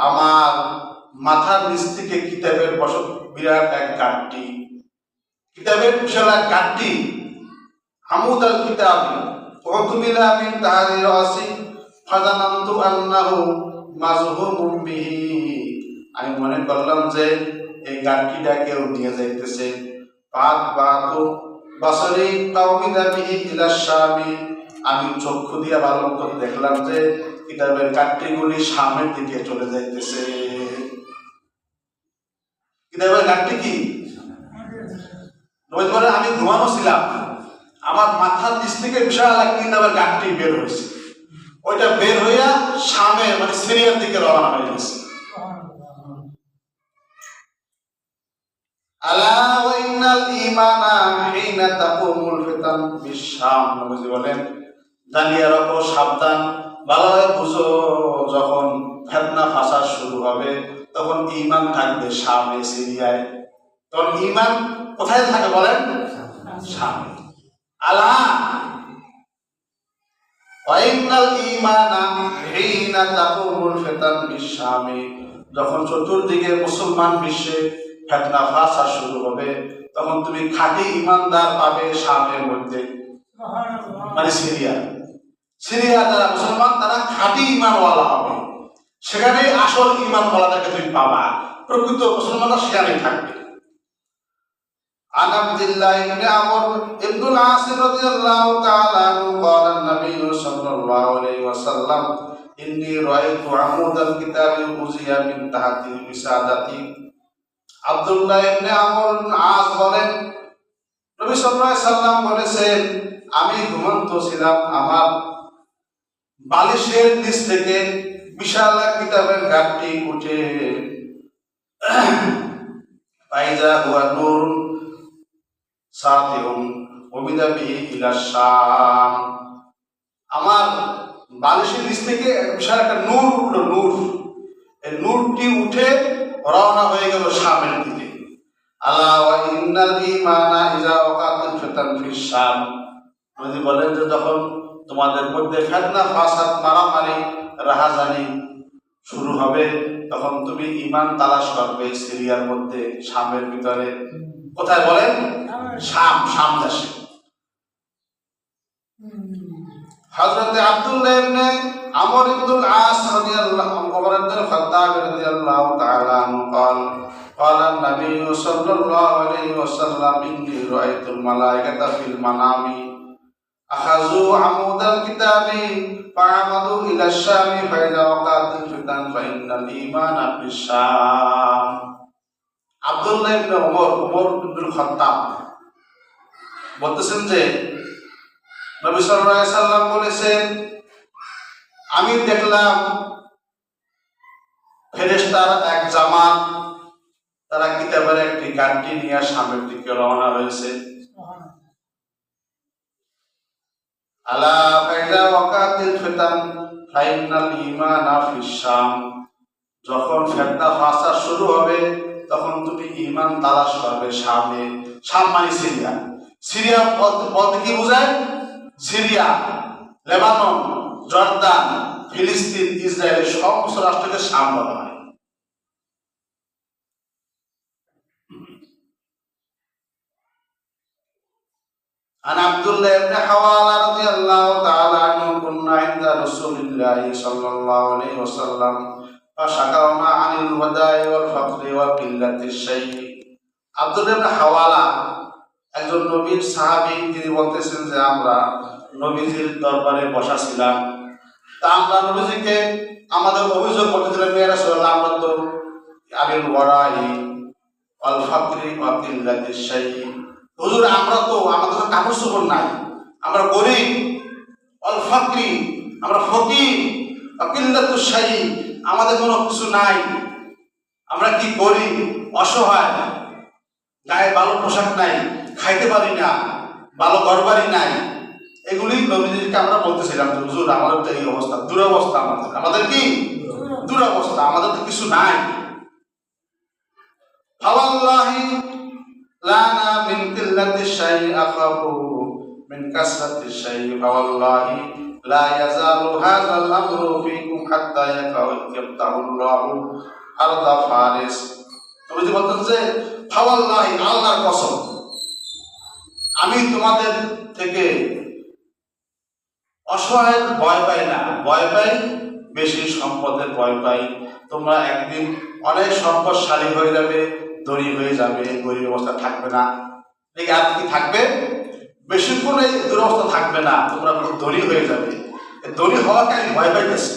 আমার মাথার নিচ থেকে কিতাবের বসত বিরাট এক গাঁটটি, কিতাবের বিশাল এক গাঁটটি, আমুদ আল কিতাব ওয়াতুমিলা মিন তাহরির রাসি ফাজানান্তু আন্নাহু মাজহুমুম বিহি। আমি মনে করলাম যে এই গাঁটটিটা কেউ নিয়ে যাইতেছে। পাক বাতু বাসরি কাউমিদা বিহি ইলা শামি। আমি চক্ষু দিয়ে ভালো করে দেখলাম যে কিতাবের গাঁটটিগুলি সামনের দিকে চলে যাইতেছে। কিতাবের গাঁটটি কি? আমি ঘুমানো ছিলাম, আমার মাথার নিচ থেকে বিশাল এক কিতাবের গাঁটটি বের হয়েছে। ওইটা বের হইয়া সামনে মানে সিরিয়ার দিকে রওনা হয়ে গেছে। আলা ওয়া ইন্নাল ঈমানা হিনা তাকুমুল ফিতান বিশাম। নবী বলেন, জানিয়ে রাখো, সাবধান, ভালোভাবে বুঝো, যখন ফিতনা ফাসাদ শুরু হবে তখন ঈমান থাকবে সামনে সিরিয়ায়। তখন ঈমান কোথায় থাকে বলেন? সামনে। আলা ওয়া ইন্নাল ঈমানা হিনা তাকুমুল ফিতান বিশামি। যখন চতুর্দিকে মুসলমান বিশ্বে ফিতনা ফাসাদ শুরু হবে তখন তুমি খাঁটি ঈমানদার পাবে শামের মধ্যে, মানে সিরিয়া। সিরিয়া যারা মুসলমান তারা খাঁটি ঈমানওয়ালা হবে, সেখানে আসল ঈমানওয়ালাদেরকে তুমি পাবা, প্রকৃত মুসলমানরা সেখানেই থাকবে। عن عبد الله بن عمرو بن العاص رضي الله تعالى عنه قال النبي صلى الله عليه وسلم إني رأيت عمود الكتاب أوذي من تحت وسادتي। আব্দুল্লাহ ইবনে আমর ইবনে আস বলেন, নবী সাল্লাল্লাহু আলাইহি সাল্লাম বলেছেন, আমি ঘুমন্ত ছিলাম, আমার বালিশের নিচ থেকে বিশাল এক কিতাবের গাঁটটি উঠে ফাইজা হুয়া নূর সাতিউন ওমিদা বিহি ইলা শাম। আমার বালিশের নিচ থেকে বিশাল একটা নূর উঠলো, নূর। এই নূরটি উঠে রওনা হয়ে গেল শামের দিকে। আলা ওয়া ইন্নাল ঈমানা ইযা ওয়াকাতিল ফিতান ফিশ শাম। নবী বলেন যে যখন তোমাদের মধ্যে ফিতনা ফাসাদ মারামারি রাহাজানি শুরু হবে তখন তুমি ঈমান তালাশ করবে সিরিয়ার মধ্যে, শামের ভিতরে। কোথায় বলেন? শাম, শাম দেশে। হযরত আব্দুল্লাহ ইবনে আমর ইবনুল আস রাদিয়াল্লাহু আনহু ওমর ইবনুল খাত্তাব রাদিয়াল্লাহু তাআলা আনহু قال قال النبي صلى الله عليه وسلم إني رأيت الملائكة في المنام أخذوا عمود الكتاب فعمدوا إلى الشام فإذا وقعت الفتن فإن الإيمان بالشام। আব্দুল্লাহ ইবনে ওমর ইবনুল খাত্তাব বলতেছেন যে নবী সাল্লাল্লাহু আলাইহি সাল্লাম বলেছেন, আমি দেখলাম ফেরেশতার এক জামাত তারা কিতাবের একটি গাঁটটি নিয়ে সামনের দিকে রওনা হয়েছে। আলা ফাইজা ওয়াকাতিল ফিতান ফাইনাল ঈমানা ফিশ শাম। যখন ফিতনা ফাসাদ শুরু হবে তখন তুমি ঈমান তালাশ করবে শামে। শাম মানে সিরিয়া। সিরিয়া বলতে কি বোঝায়? সিরিয়া, লেবানন, জর্দান, ফিলিস্তিন, ইসরায়েল সমস্ত রাষ্ট্রকে শাম বলা হয়। عن عبد الله بن حوالة رضي الله تعالى عنه كنا عند رسول الله صلى الله عليه وسلم فشكونا عن الوداع والفقر وقلة الشيء। আব্দুল্লাহ ইবনে হাওয়ালা একজন নবীর সাহাবী, তিনি বলতেছেন যে আমরা নবীজির দরবারে বসা ছিলাম, তা আমরা নবীজিকে আমাদের অভিযোগ করতেছিলাম, ইয়া রাসূলুল্লাহ, আমরা তো আনিল ওয়ারাই ওয়াল ফাকরি ওয়া কিল্লাতিশ শাই। হুজুর, আমরা তো আমাদের তো কাপড় চোপড় নাই, আমরা গরিব, ওয়াল ফাকরি আমরা ফকির, ওয়া কিল্লাতুশ শাই আমাদের কোনো কিছু নাই, আমরা কি করি? অসহায়, গায়ে ভালো পোশাক নাই, খাইতে পারি না, ভালো ঘরবাড়ি নাই। এগুলি নবীজিকে আমরা বলতেছিলাম যে হুজুর আমাদের তো এই অবস্থা, দুরবস্থা, আমাদের কি দুরবস্থা, আমাদের তো কিছু নাই। ফাওয়াল্লাহি লানা মিন কিল্লাতিশ শাই আখাবু মিন কাসরাতিশ শাই ফাওয়াল্লাহি লা ইয়াজালু হাযাল আমরু ফীকুম হাত্তা ইয়াফতাহুল্লাহু আরদা ফারিস। নবীজি বলতেন যে ফাওয়াল্লাহি, আল্লাহর কসম, আমি তোমাদের থেকে অসহায়ের ভয় পাই না, ভয় পাই বেশি সম্পদের ভয় পাই। তোমরা একদিন অনেক সম্পদশালী হয়ে যাবে, ধনী হয়ে যাবে, গরিব অবস্থা থাকবে না। ঠিক আর কি থাকবে? বেশিক্ষণ এই দুরবস্থা থাকবে না, তোমরা ধনী হয়ে যাবে। ধনী হওয়াকে আমি ভয় পাইতেছি।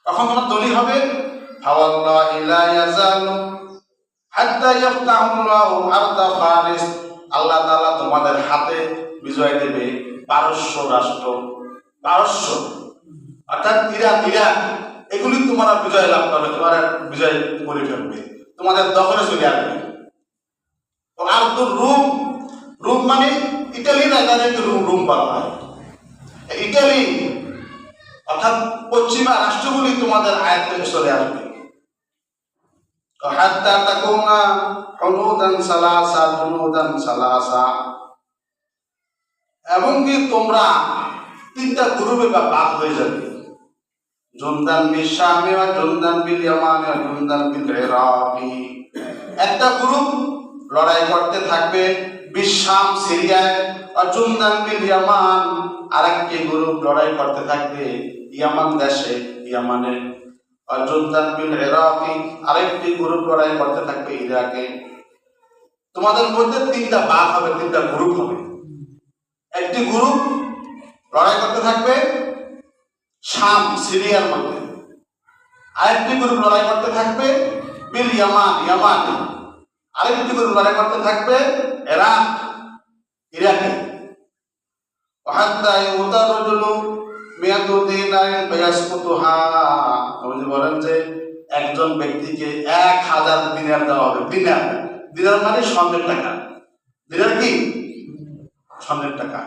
কখন তোমরা ধনী হবে? ফাওয়াল্লাহি লা ইয়াজালু হাত্তা ইয়াফতাহুল্লাহু আরদা ফারিস। আল্লাহ তাআলা তোমাদের হাতে বিজয় দেবে পারস্য রাষ্ট্র, পারস্য অর্থাৎ ইরাক, এগুলি তোমরা বিজয় লাভ করবে, তোমরা বিজয় করে ফেলবে, তোমাদের দখলে চলে আসবে। আর তো রুম, রুম মানে ইটালি না, তাদেরকে রুম বলা হয়। ইটালি অর্থাৎ পশ্চিমা রাষ্ট্রগুলি তোমাদের আয়ত্তে চলে আসবে। হাত্তা তাকুনা হুনুদান সালাসা, এবং কি তোমরা তিনটা গ্রুপে বা ভাগ হয়ে যাবে। জুনদান বিল শামি ওয়া জুনদান বিল ইয়ামানি ওয়া জুনদান বিল ইরাকি। একটা গ্রুপ লড়াই করতে থাকবে বিশাম সিরিয়ায়, আর জুনদান বিল ইয়ামান, আরেকটি গ্রুপ লড়াই করতে থাকবে ইয়ামান দেশে, ইয়ামানে। আর জুনদান বিল ইরাকি, আরেকটি গ্রুপ লড়াই করতে থাকবে ইরাকে। তোমাদের মধ্যে তিনটা ভাগ হবে, তিনটা গ্রুপ হবে। একটি গ্রুপ লড়াই করতে থাকবে শাম সিরিয়ার মধ্যে, আরেকটি গ্রুপ লড়াই করতে থাকবে বিল ইয়ামান, আরেকটি গ্রুপ লড়াই করতে থাকবে ইরাকে। হাত্তা ইউতা রাজুলু মিয়াতু দিনারিন ফায়াসকুতুহা। আপনি বলেন যে একজন ব্যক্তিকে 1000 দিনার দেওয়া হবে। দিনার মানে স্বর্ণের টাকা। দিনার কি? স্বর্ণের টাকা।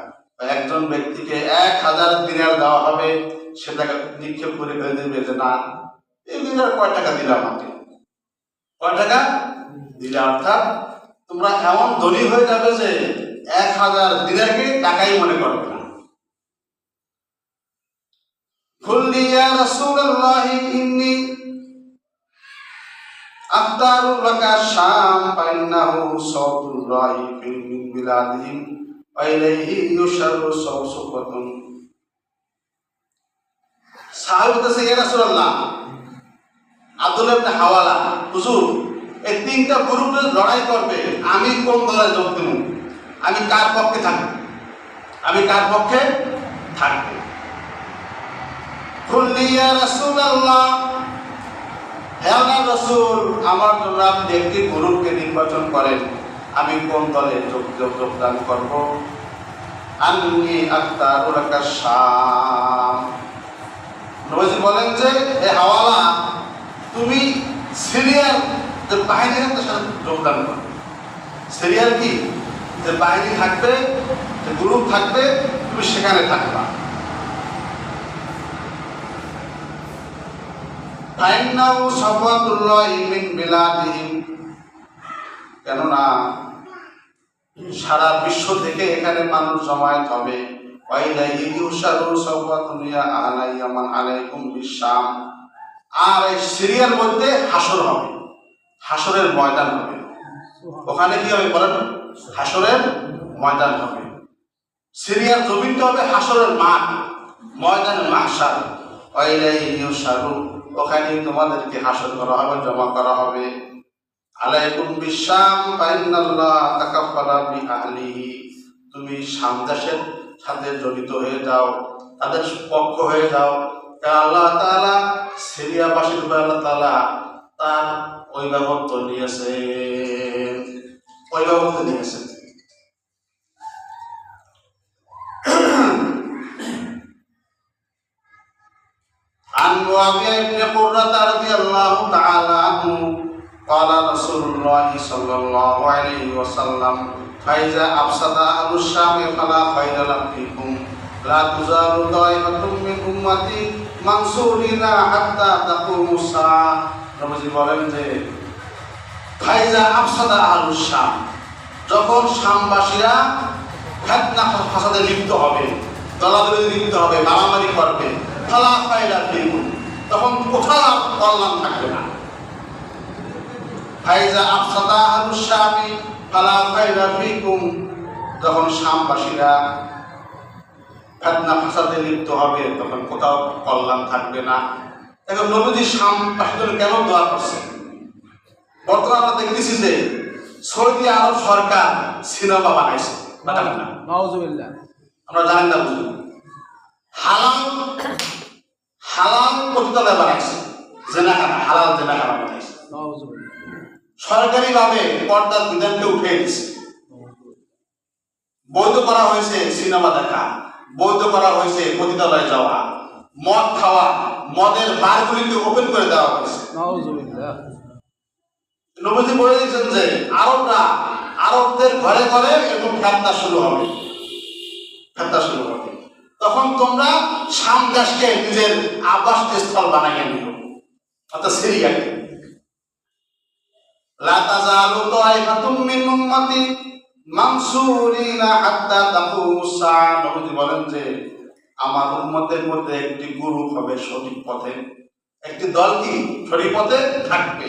একজন ব্যক্তিকে 1000 দিনার দেওয়া হবে, সেটাকে নিক্ষেপ করে ফেলে দেবে যে না, এই দিনার কয় টাকা দিলাম, আমাকে কয় টাকা দিলে। অর্থাৎ তোমরা এমন ধনী হয়ে যাবে যে 1000 দিনারকে টাকাই মনে করবে না। কুল্লি ইয়া রাসূলুল্লাহি ইন্নী আফতারু লাকা শাম ফাইন্নাহু সাউতুল্লাহি ফিল বিলাদিহিম ওয়া ইলাইহি ইউশারু সাওসুকাতুন। সাহাবী বলতেছে, ইয়া রাসূলুল্লাহ, আব্দুল্লাহ ইবনে হাওয়ালা, হুজুর, এই তিনটা গ্রুপে লড়াই করবে, আমি কোন দলে যোগ দেব? আমি কার পক্ষে থাকব? কুল্লি ইয়া রাসূলুল্লাহ, হে আল্লাহর রাসূল, আমার জন্য আপনি একটি গ্রুপকে নির্বাচন করেন, আমি কোন দলে যোগদান করব? আন্নী আফতারু লাকা শাম। নবীজি বলেন যে, হে হাওয়ালা, তুমি সিরিয়ার যে বাহিনীর সাথে যোগদান করবে। সিরিয়ার কি যে বাহিনী থাকবে, যে গ্রুপ থাকবে, তুমি সেখানে থাকবা। ফাইন্নাহু সাওয়াতুল্লাহি মিন বিলাদিহিম, কেননা সারা বিশ্ব থেকে এখানে মানুষ জমায়েত হবে। ওয়া ইলাইহি ইউশারু সাওয়াতুন ইয়া আহলা ইয়ামান আলাইকুম বিশাম। আর এই সিরিয়ার মধ্যে হাসর হবে, হাসরের ময়দান হবে। ওখানে কি হবে বলেন? হাসরের ময়দান হবে। সিরিয়ার জমিনটা হবে হাসরের মাঠ, ময়দানে মাহশার। ওয়া ইলাইহি ইউশারু, ওখানে তোমাদেরকে হাসর করা হবে, জমা করা হবে। আলাইকুম বিশাম ফাইন্নাল্লাহ তাকাফফালা বিআহলিহি, তুমি শাম দেশের সাথে জড়িত হয়ে যাও, তাদের পক্ষ হয়ে যাও। আল্লাহ তাআলা সিরিয়াবাসীর উপর আল্লাহ তাআলা তার অভিভাবকত্ব নিয়েছেন। عن معاوية بن قرة رضي الله تعالى عنه قال رسول الله صلى الله عليه وسلم فإذا أفسد أهل الشام فلا خير فيكم لا تزال طائفة من أمتي منصورين حتى تقوم الساعة। নবীজি বলেন যে ফাইজা আফসাদা আহলুশ শাম, যখন শামবাসীরা ফিতনা ফাসাদে লিপ্ত হবে, দলাদলি লিপ্ত হবে, মারামারি করবে, ফালা খায়রা ফীকুম, তখন কোথাও আর কল্যাণ থাকবে না। ফাইজা আফসাদা আহলুশ শামি ফালা খায়রা ফীকুম, যখন শামবাসীরা ফিতনা ফাসাদে লিপ্ত হবে তখন কোথাও কল্যাণ থাকবে না। এখন নবীজি শামবাসীদের কেন দোয়া করছেন? বর্তমানে আমরা দেখতেছি যে সৌদি আরব সরকার সিনেমা বানাইছে, বানাবে না, নাউজুবিল্লাহ, আমরা জানেন না, বুঝুন, হালাল হালাল পতিতালয় বানাইছে, জেনাখানা, হালাল জেনাখানা বানাইছে, নাউজুবিল্লাহ, সরকারিভাবে পর্দার বিধানকে উঠে দিচ্ছে। বৈধ করা হয়েছে সিনেমা দেখা, বৈধ করা হয়েছে পতিতালয়ে যাওয়া, মদ খাওয়া, মদের বারগুলিকে ওপেন করে দেওয়া হয়েছে। নাউজুবিল্লাহ। নবীজি বলে দিয়েছেন যে আরবদের ঘরে ঘরে এরকম ফিতনা শুরু হবে, ফিতনা শুরু হবে। তখন তোমরা শাম দেশকে নিজের আবাস স্থল বানাইয়া নিও, অর্থাৎ সিরিয়াকে। লা তাযালু তায়ফাতুম মিন উম্মতি মানসুরিনা হাত্তা তাকুমুস সাআ, নবীজি বলেন যে আমার উম্মতের মধ্যে একটি গ্রুপ হবে সঠিক পথে, একটি দল কি সঠিক পথে থাকবে।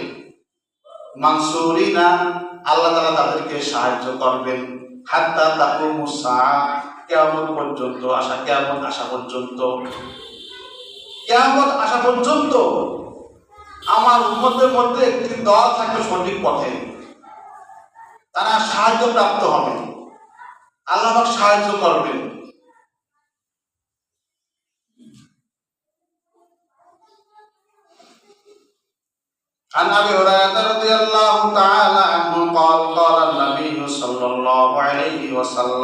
মানসুরিনা, আল্লাহ তাআলা তাদেরকে সাহায্য করবেন, হাত্তা তাকুমুস সাআ, কিয়ামত পর্যন্ত আসা, কিয়ামত আসা পর্যন্ত, কিয়ামত আসা পর্যন্ত আমার উম্মতের মধ্যে একটি দল থাকবে সঠিক পথে, তারা সাহায্য প্রাপ্ত হবে, আল্লাহ পাক সাহায্য করবেন। عن ابي هريره رضي الله تعالى عنه قال قال النبي صلى الله عليه وسلم